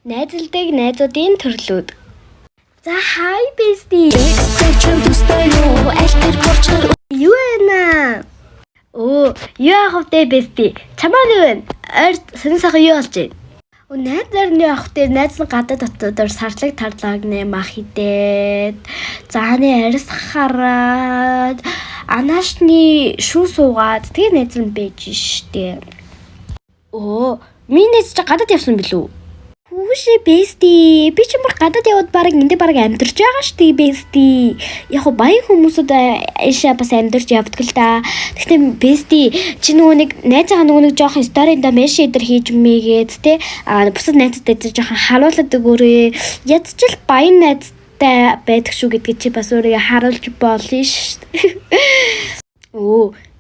Найзалдаг найзуудын төрлүүд. За хай bestie. Юу вэ? Юу явах вэ bestie? Чамаа юу вэ? Ард сонин сайхан юу болж байна? Найз нарны явах вэ? Найз нь гадаад дотор сарлаг тарлаг нэмах идээд. Зааны арьс хараад анаашны шүү суугаад тэгээ найз нь байж штэ. Миний найз чи гадаад явсан билүү? Хүүшээ bestie. Би ч юм гадаад яваад баг эндээ баг амьдарч байгаа штэ bestie. Яг го баян хүмүүсүүд аашаа бас амьдарч явдаг л да. Гэхдээ bestie чи нөгөө нэг найзгаа нөгөө нэг жоохон сторинда меш идэр хийж мэйгээд те бусад найзтай жоохон харуулдаг өөрөө. Ядчил баян найзтай байдаг шүү гэдгийг чи бас өөрийгөө харуулж болно штэ.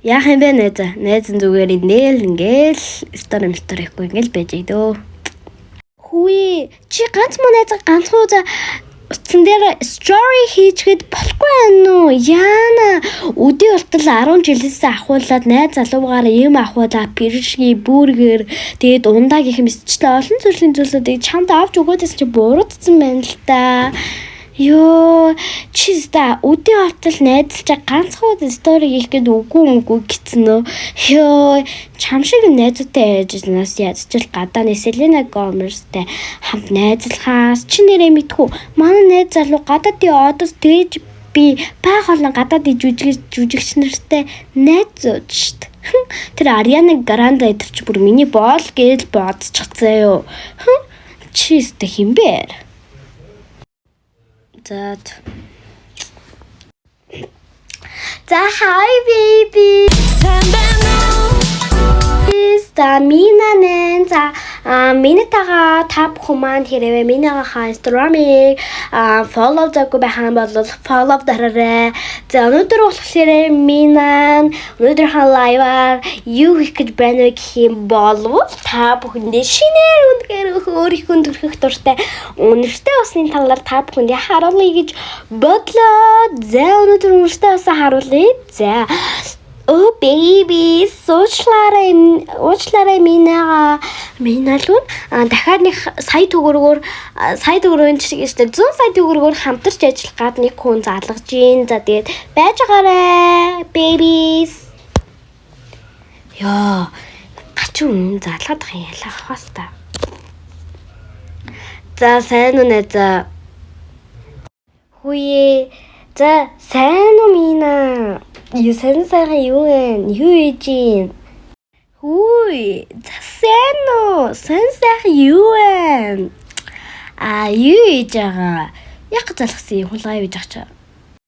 Яах юм бэ найз? Найз зүгээр ингээл стори хийхгүй ингээл байж идөө. Хүй чи ганц муу найз ганцхан утсан дээр story хийчихэд болохгүй байна уу? Яана өдөө болтол 10 жилээс ахуулаад найз залуугаараа юм ахуулаа пиршги бүргэр тэгээд ундаа гэх юм эсвэл олон төрлийн зүйлсүүдийг чамд авч өгөөдөөс чи буурагдсан байна л та. Ёо чи ста өдөө болтол найзлж ганцхан story хийх гээд үгүй гэсэн нөө. Ёо чам шиг найзтай ээжнээс ядчил гадааны Selena Gomez-тэй хамт найзлахаас чи нэрээ мэдхүү. Манай найз залуу гадаадын одоос дээж би баг олон гадаадын жүжигч нартай найзууд штт. Тэр Ariana Grande эдэр чи бүр миний боол гэж бодчихцээ юу. Чи өстө химбэр. За hi baby. За минанэн за минутага та бүхэн маань хэрвээ минийгаа Instagram-ыг follow заагүй байхan бол follow дараарай. За өнөөдөр болохоор минан өнөөдрийнхөө live-аар юу хийх гэж байна вэ гэх юм бол та бүхэндээ шинээр үнэхээр өөрийнхөө төрхөх дуртай үнэртэй усны талаар та бүхэндээ харуулъя гэж бодлоо. За өнөөдөр үнэртэй усаа харуулъя. За baby уучлаарай миналун дахиад нэг сая төгрөгөөр шиг штэ 100 сая төгрөгөөр хамтарч ажиллах гад нэг хүн залгаж гин. За тэгээд байж байгаарэ babies. Яа гачун залгаад байгаа ялах хаста. За сайн уу найзаа. Хүйе. За сайн уу мина. Юу сайн юу вэ? Юу ээжин? Хүй, сайн юу вэ? Юу ээж байгаа? Яг залгсан юм хулгай хийж байгаа ч.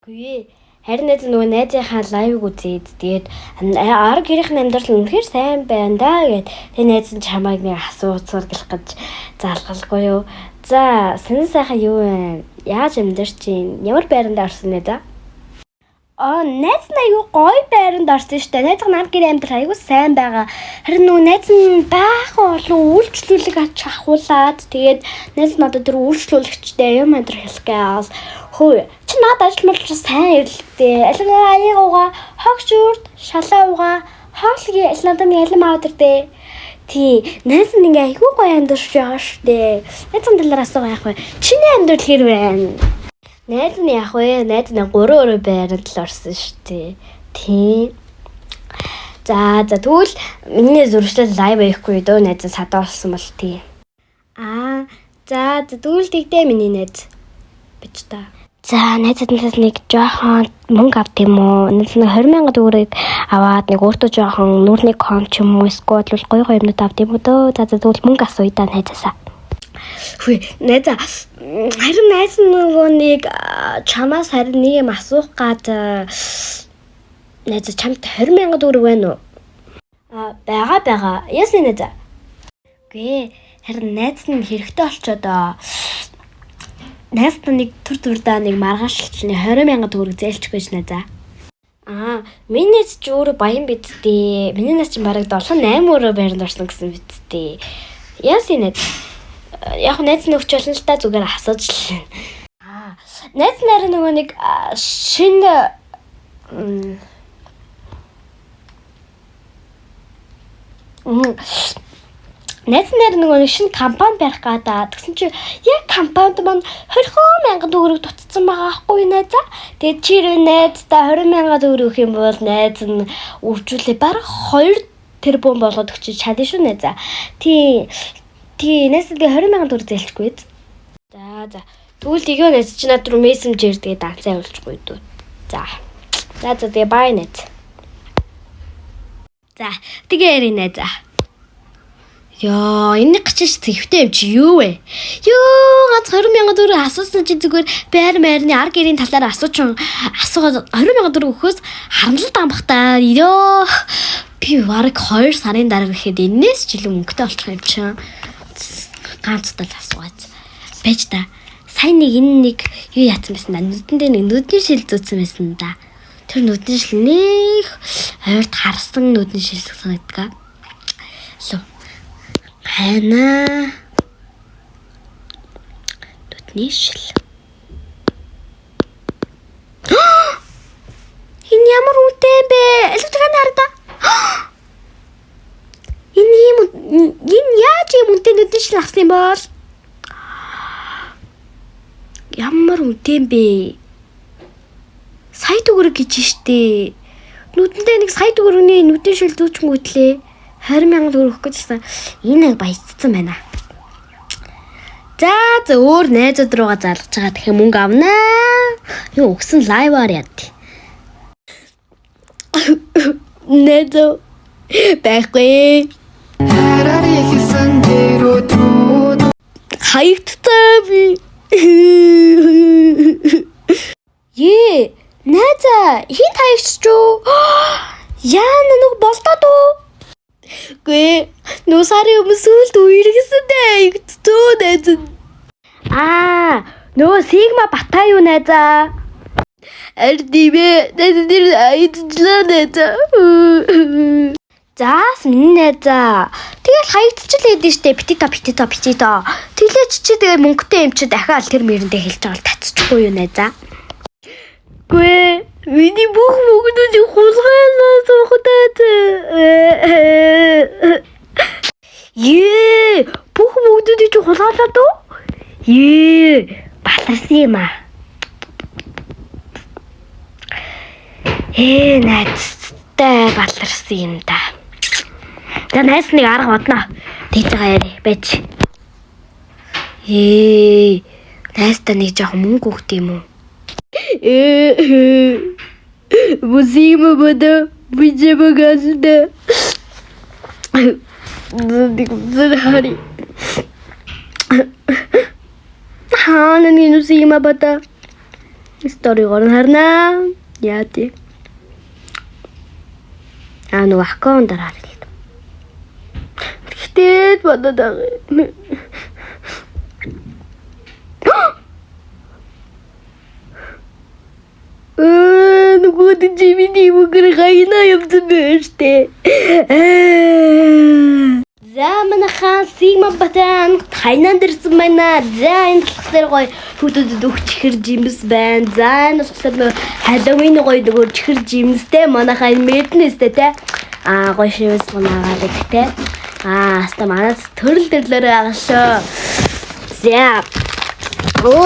Үгүй ээ. Харин нөгөө найзынхаа лайвыг үзээд тэгээд арга гэрийнхэн амьдрал үнэхээр сайн байна да гэд. Тэгээ найз нь чамайг нэг асууцвал гэх гэж залгалгүй юу? За, сайн юу вэ? Яаж амьдарч чинь? Ямар байранд орсон нэ за? Найз нь аюу гоё байранд орсон штэ. Найз нар гэр амьдрал аюу сайн байгаа. Харин нөгөө найз нь баахан олон үйлчлүүлэг авахуулаад тэгээд найз нь одоо тэр үйлчлүүлэгчтэй юм амьдрал хэлгээл. Хөөе. Чи надад ажиллаж сайн ирлээ. Алгаа аягаа хогшурт шалаа угаа хоолгийн алнадам ялам аваад ирдээ. Тий, найз нь ингээ аюу гоё амьдарч байгаа штэ. Найзын талаар асуугаа яах вэ? Чиний амьдрал хэр байна? Найз нь яах вэ? Найз нь 3 байранд л орсон шүү дээ. Тийм. За тэгвэл миний зуршлал лайв хийхгүй дөө найз садаа болсон бол тий. За тэгвэл тэгдэ миний найз. Бич та. За найзтнаас нэг жоохон мөнгө авт юм уу? Найз нь 20,000 төгрөгийг аваад нэг өөртөө жоохон нүүрний ком ч юм уу эсвэл гоё юмнууд авт юм уу дөө. За тэгвэл мөнгө асууя да найзаасаа. Хүй найзаа харин найз нөгөө нэг чамаас харин нэг юм асуух гад найз чамд 20,000 төгрөг байна уу? Бага. Яасан найзаа? Үгүй харин найз нь хэрэгтэй болчоод найз нэг төрдөө нэг маргаашилчны 20,000 төгрөг зээлчих гэж найзаа. Миний ч өөрөө баян бидтэй. Миний нас чинь бараг 7-8 байранд орсон гэсэн бидтэй. Яасан найз? Яг найз нөхч болно л та зүгээр асууж л. Найз нараа нөгөө нэг шинэ найз нар нэг шинэ компани барих гадаа. Тэгсэн чи яг компанид маань 20,000 төгрөг дутцсан байгаа байхгүй найзаа. Тэгээд чи найздаа 20,000 төгрөг өгөх юм бол найз нь үржүүлээ бараг 2 тэрбум болгоод өгч чадна шүү найзаа. Тий найздаа 20,000 төгрөг зээлчихгүй. За. Тэгвэл тэгээ найз чи над руу мессенжээр тэгээ данцаа явуулчихгүй дүү. За тэгээ бай найз. За тэгээ ярина найзаа. Яа, энэ гачиж зэвтэй юм чи юу вэ? Гац 20,000 төгрөг асуусан чи зүгээр байрны ар гэрийн талаар асуугаад 20,000 төгрөг өгөхөөс харамлалт амбахтаа. Ёо. Би бараг 2 сарын дараа гэхэд энэс ч илүү мөнгөтэй болчих юм чинь. Ганц удаа асуугач. Байж та. Сайн нэг юу яатсан байсан да. Нүдэндээ нэг нүдний шил зүүцсэн байсан да. Тэр нүдний шил нэг ойрт харсан нүдний шил санагддаг. Лөө. Хайна. Нүдний шил. Энэ ямар үнэтэй бэ? Электроны харагдаа. Энэ яаж юм үнэтэй нүдний шил авсан юм бол? Ямар үнэтэй юм бэ? Сая төгрөг гэж штэ. Нүдэндээ нэг сая төгрөгийн нүдний шил зүүчгүүтлээ. 20,000 төгрөг өгөх гэсэн энэ баяцсан байна. За өөр найзууд руугаа залгаж байгаа тэгэхээр мөнгө авнаа. Юу өгсөн лайваар яд. Нэдо байхгүй. Хаягдтаа би. Найзаа хин таягч юу? Яна нэг болдоод уу? Гүй нөө сарын өмнө сүлд үергэсэн дээ. Төө найз. Нөө Сигма Батаа юу найзаа? Ардивэ дээр айдлаа найзаа. Заас минь найзаа. Тэгэл хаягдчихлаа гэдэг штэ. Питито. Тэглээч чи тэгээ мөнгөтэй юм чи дахиад тэр мэрэндээ хэлж байгаа л татчихгүй юу найзаа? Гүй миний бүх мөнгөдөө хулгайлаа сухадаад. Бүх мөнгөдөө чи хулгайлаад уу? Батарсан юм аа. Найзтай батарсан юм да. За найз нэг арга бодноо. Тэгж байгаа яри байж. Найзтай нэг жоох мөнгө өгд юм уу? Музима бада бижэба газда. Хари. Нину сима бада. Стори горн харна. Яати. Нөгөө аккаунт дараа хэлээ. Тэгтээ бодоод байгаа. Нөгөө дэвиний мөнгөр хайна явсан байж тээ. За манайхан Сигма Батан хайнан дэрсэн байна. За энэ талхаар гоё хүүдэд өгч ихэр жимс байна. За энэ талхаар Halloween гоё нөгөө чихэр жимстэй манайхан мэднэстэй те. Гоё шивс манаагаад те. Аста манаас төрөл төрлөөр байгаа шүү. За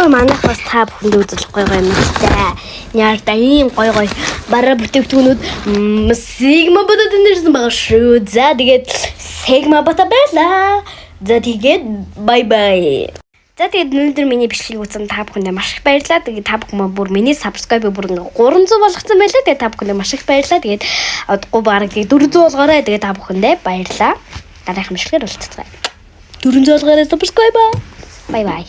манайх бас та бүхэнд үзүүлэх гоё юм байна. Яарда ийм гоё бараа бүтээгдэхүүнүүд Сигма Батад нэрсэн байгаа шүү. За тэгээд Сигма Бата байлаа. За тэгээд бай. За тэгээд өнөөдөр миний бичлэгийг үзсэн та бүхэндээ маш их баярлалаа. Тэгээд та бүхэн бүр миний subscribe бүр 300 болгоцсон байлаа. Тэгээд та бүхэндээ маш их баярлалаа. Тэгээд одгүй бараг 400 болгоорой. Тэгээд та бүхэндээ баярлалаа. Дараагийн бичлэгээр уулзцгаая. 400 болгоорой subscribe. Бай.